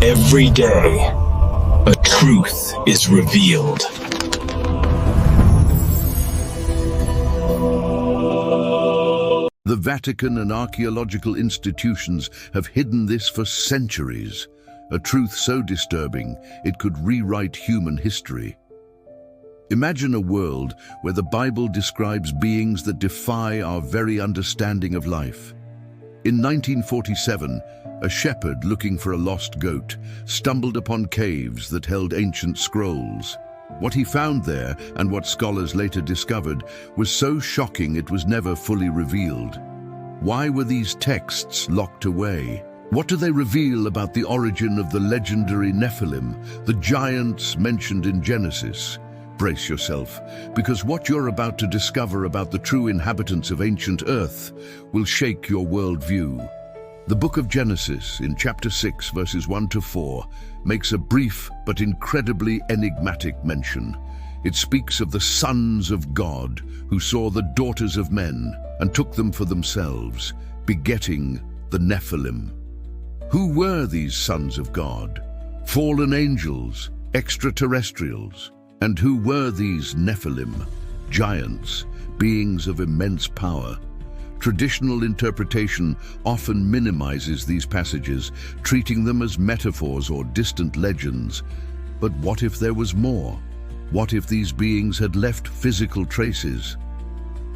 Every day, a truth is revealed. The Vatican and archaeological institutions have hidden this for centuries, a truth so disturbing it could rewrite human history. Imagine a world where the Bible describes beings that defy our very understanding of life. In 1947, a shepherd looking for a lost goat stumbled upon caves that held ancient scrolls. What he found there, and what scholars later discovered, was so shocking it was never fully revealed. Why were these texts locked away? What do they reveal about the origin of the legendary Nephilim, the giants mentioned in Genesis? Brace yourself, because what you're about to discover about the true inhabitants of ancient Earth will shake your worldview. The Book of Genesis, in chapter 6, verses 1 to 4, makes a brief but incredibly enigmatic mention. It speaks of the sons of God who saw the daughters of men and took them for themselves, begetting the Nephilim. Who were these sons of God? Fallen angels, extraterrestrials. And who were these Nephilim? Giants, beings of immense power. Traditional interpretation often minimizes these passages, treating them as metaphors or distant legends. But what if there was more? What if these beings had left physical traces?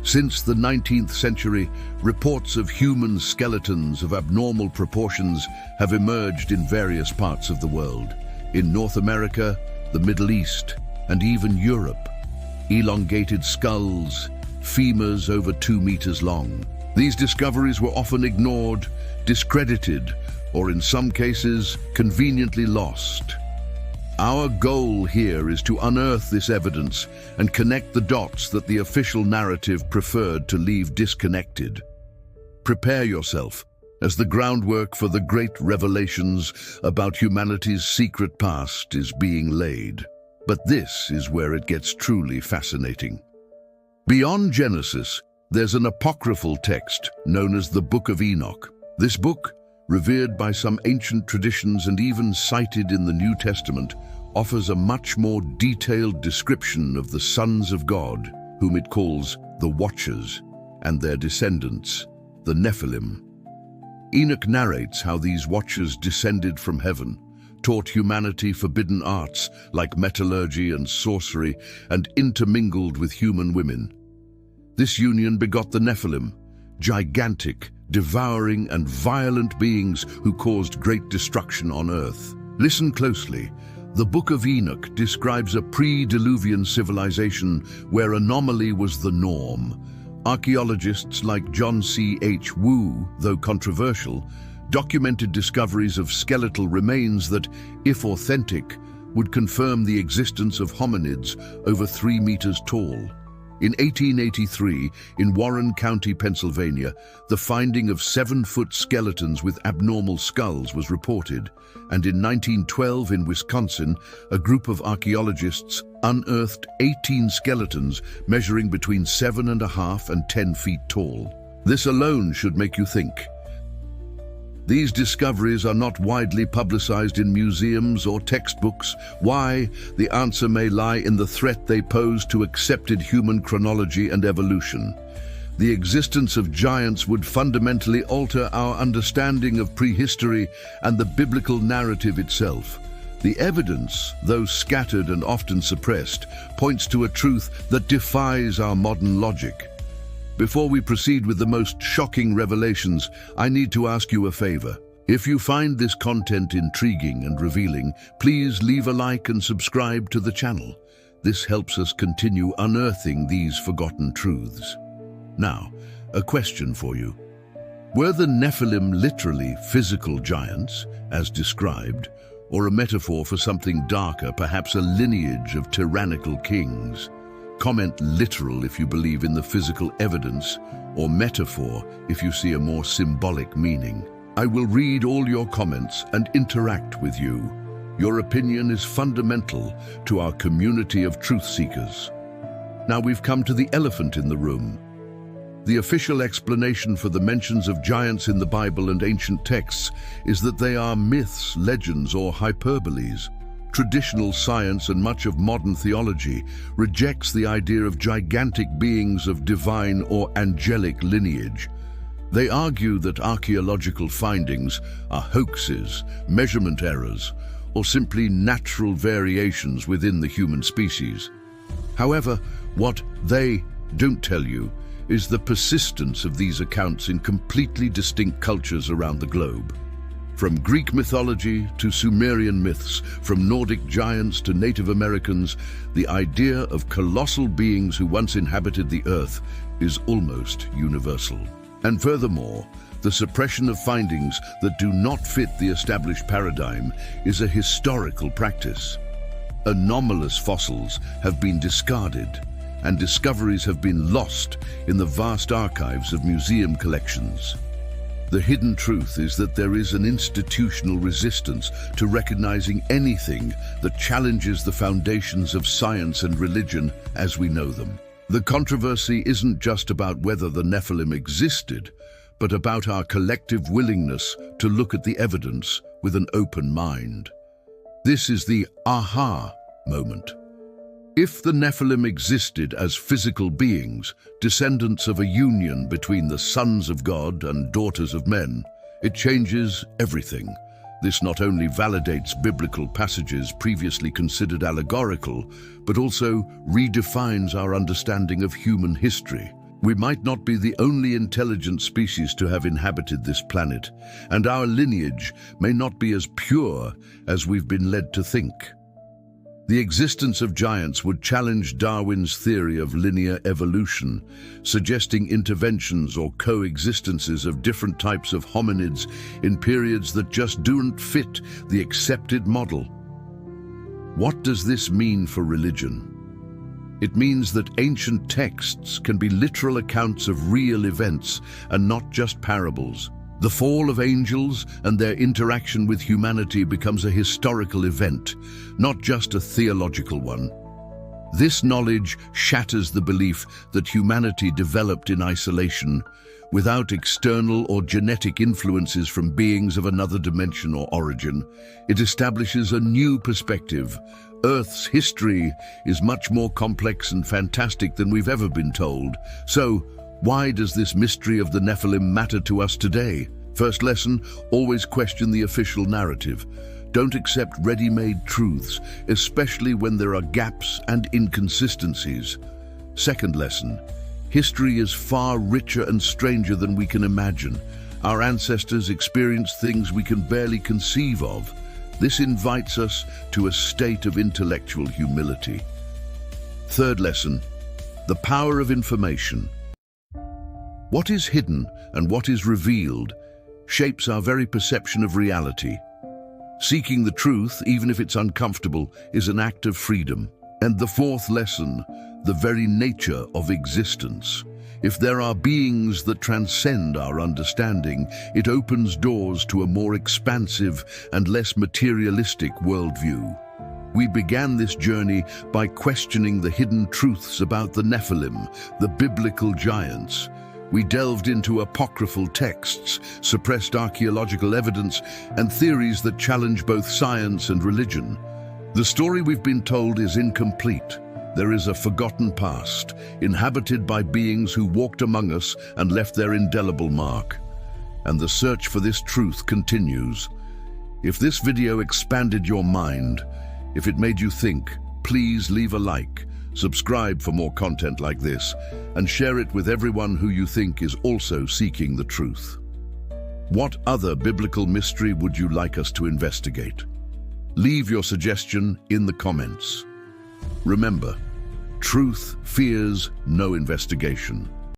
Since the 19th century, reports of human skeletons of abnormal proportions have emerged in various parts of the world. In North America, the Middle East, and even Europe. Elongated skulls, femurs over 2 meters long. These discoveries were often ignored, discredited, or in some cases, conveniently lost. Our goal here is to unearth this evidence and connect the dots that the official narrative preferred to leave disconnected. Prepare yourself, as the groundwork for the great revelations about humanity's secret past is being laid. But this is where it gets truly fascinating. Beyond Genesis, there's an apocryphal text known as the Book of Enoch. This book, revered by some ancient traditions and even cited in the New Testament, offers a much more detailed description of the sons of God, whom it calls the Watchers, and their descendants, the Nephilim. Enoch narrates how these Watchers descended from heaven, taught humanity forbidden arts like metallurgy and sorcery, and intermingled with human women. This union begot the Nephilim, gigantic, devouring and violent beings who caused great destruction on earth. Listen closely. The Book of Enoch describes a pre-Diluvian civilization where anomaly was the norm. Archaeologists like John C. H. Wu, though controversial, documented discoveries of skeletal remains that, if authentic, would confirm the existence of hominids over 3 meters tall. In 1883, in Warren County, Pennsylvania, the finding of 7-foot skeletons with abnormal skulls was reported, and in 1912 in Wisconsin, a group of archaeologists unearthed 18 skeletons measuring between 7.5 and 10 feet tall. This alone should make you think. These discoveries are not widely publicized in museums or textbooks. Why? The answer may lie in the threat they pose to accepted human chronology and evolution. The existence of giants would fundamentally alter our understanding of prehistory and the biblical narrative itself. The evidence, though scattered and often suppressed, points to a truth that defies our modern logic. Before we proceed with the most shocking revelations, I need to ask you a favor. If you find this content intriguing and revealing, please leave a like and subscribe to the channel. This helps us continue unearthing these forgotten truths. Now, a question for you. Were the Nephilim literally physical giants, as described, or a metaphor for something darker, perhaps a lineage of tyrannical kings? Comment literal if you believe in the physical evidence, or metaphor if you see a more symbolic meaning. I will read all your comments and interact with you. Your opinion is fundamental to our community of truth seekers. Now we've come to the elephant in the room. The official explanation for the mentions of giants in the Bible and ancient texts is that they are myths, legends, or hyperboles. Traditional science and much of modern theology rejects the idea of gigantic beings of divine or angelic lineage. They argue that archaeological findings are hoaxes, measurement errors, or simply natural variations within the human species. However, what they don't tell you is the persistence of these accounts in completely distinct cultures around the globe. From Greek mythology to Sumerian myths, from Nordic giants to Native Americans, the idea of colossal beings who once inhabited the earth is almost universal. And furthermore, the suppression of findings that do not fit the established paradigm is a historical practice. Anomalous fossils have been discarded, and discoveries have been lost in the vast archives of museum collections. The hidden truth is that there is an institutional resistance to recognizing anything that challenges the foundations of science and religion as we know them. The controversy isn't just about whether the Nephilim existed, but about our collective willingness to look at the evidence with an open mind. This is the aha moment. If the Nephilim existed as physical beings, descendants of a union between the sons of God and daughters of men, it changes everything. This not only validates biblical passages previously considered allegorical, but also redefines our understanding of human history. We might not be the only intelligent species to have inhabited this planet, and our lineage may not be as pure as we've been led to think. The existence of giants would challenge Darwin's theory of linear evolution, suggesting interventions or coexistences of different types of hominids in periods that just don't fit the accepted model. What does this mean for religion? It means that ancient texts can be literal accounts of real events and not just parables. The fall of angels and their interaction with humanity becomes a historical event, not just a theological one. This knowledge shatters the belief that humanity developed in isolation, without external or genetic influences from beings of another dimension or origin. It establishes a new perspective. Earth's history is much more complex and fantastic than we've ever been told. So, why does this mystery of the Nephilim matter to us today? First lesson, always question the official narrative. Don't accept ready-made truths, especially when there are gaps and inconsistencies. Second lesson, history is far richer and stranger than we can imagine. Our ancestors experienced things we can barely conceive of. This invites us to a state of intellectual humility. Third lesson, the power of information. What is hidden and what is revealed shapes our very perception of reality. Seeking the truth, even if it's uncomfortable, is an act of freedom. And the fourth lesson, the very nature of existence. If there are beings that transcend our understanding, it opens doors to a more expansive and less materialistic worldview. We began this journey by questioning the hidden truths about the Nephilim, the biblical giants. We delved into apocryphal texts, suppressed archaeological evidence, and theories that challenge both science and religion. The story we've been told is incomplete. There is a forgotten past, inhabited by beings who walked among us and left their indelible mark. And the search for this truth continues. If this video expanded your mind, if it made you think, please leave a like, subscribe for more content like this, and share it with everyone who you think is also seeking the truth. What other biblical mystery would you like us to investigate? Leave your suggestion in the comments. Remember, truth fears no investigation.